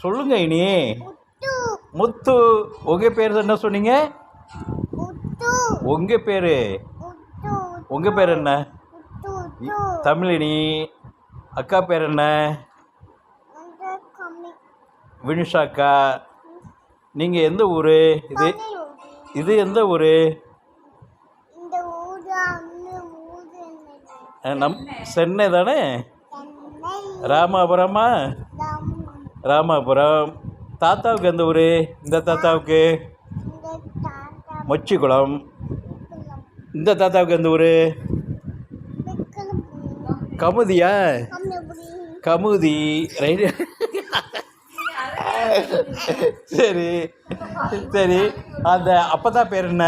சொல்லுங்க இனி. முத்து. உங்கள் பேர் என்ன சொன்னீங்க? உங்கள் பேர் என்ன? தமிழினி. அக்கா பேர் என்ன? வினுஷாக்கா. நீங்கள் எந்த ஊர்? இது எந்த ஊர்? சென்னை தானே? ராமாபுரமா? ராமாபுரம். தாத்தாவுக்கு எந்த ஊர்? இந்த தாத்தாவுக்கு மொச்சிக்குளம். இந்த தாத்தாவுக்கு எந்த ஊர்? கமுதியா? கமுதி. ரைட்டு. சரி சரி. அந்த அப்பத்தா பேர் என்ன?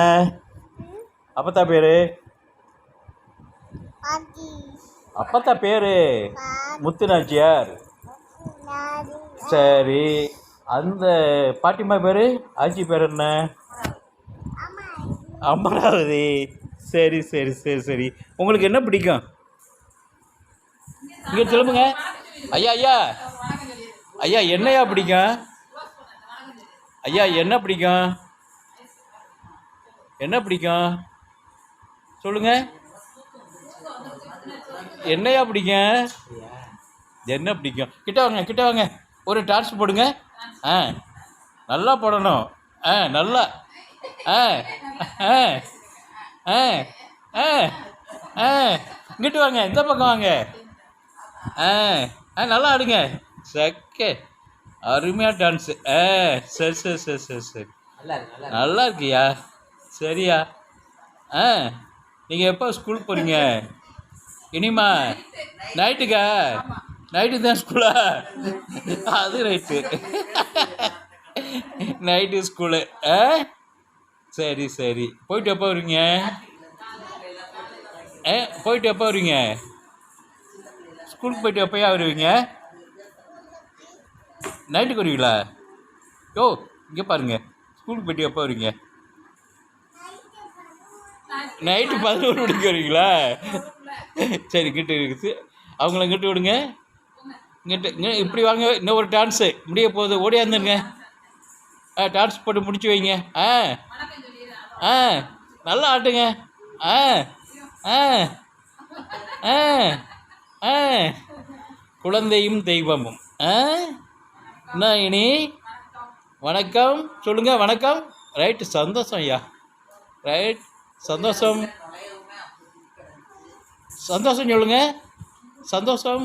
அப்பத்தா பேர்? அப்பத்தா பேர் முத்துநாச்சியார். சரி. அந்த பாட்டிமா பேர்? ஆச்சி பேர் என்ன? அமராவதி. சரி சரி சரி சரி. உங்களுக்கு என்ன பிடிக்கும்? இங்கே சொல்லுங்க. ஐயா ஐயா ஐயா என்னையா பிடிக்கும்? ஐயா என்ன பிடிக்கும்? என்ன பிடிக்கும் சொல்லுங்க. என்னையா பிடிக்கும்? என்ன பிடிக்கும்? கிட்ட வாங்க, கிட்ட வாங்க. ஒரு டான்ஸ் போடுங்க. நல்லா போடணும். நல்லா. இங்கிட்டு வாங்க, இந்த பக்கம் வாங்க. நல்லா ஆடுங்க. சக்கே. அருமையாக டான்ஸு. சரி சரி சரி சரி சரி. நல்லா இருக்கியா? சரியா? நீங்கள் எப்போ ஸ்கூலுக்கு போகிறீங்க? இனிமா நைட்டுக்கா? நைட்டு தான் ஸ்கூலா? அது ரைட்டு. Night school. சரி சரி. போயிட்டு எப்போ வருவீங்க? போயிட்டு எப்போ வருவீங்க? ஸ்கூலுக்கு போயிட்டு எப்போயா வருவீங்க? நைட்டுக்கு வருவீங்களா? யோ இங்கே பாருங்கள். ஸ்கூலுக்கு போயிட்டு எப்போ வருவீங்க? நைட்டு 11 மணிக்கு வருவீங்களா? சரி கிட்ட இருக்குது. அவங்கள கிட்ட விடுங்க. இங்கிட்ட இப்படி வாங்க. இன்னும் ஒரு டான்ஸு முடிய போகுது. ஓடியாந்துருங்க. டான்ஸ் போட்டு முடிச்சு வைங்க. நல்லா ஆட்டுங்க. குழந்தையும் தெய்வமும். என்ன இனி? வணக்கம் சொல்லுங்கள். வணக்கம். ரைட்டு. சந்தோஷம் ஐயா. ரைட். சந்தோஷம். சந்தோஷம் சொல்லுங்கள். சந்தோஷம்.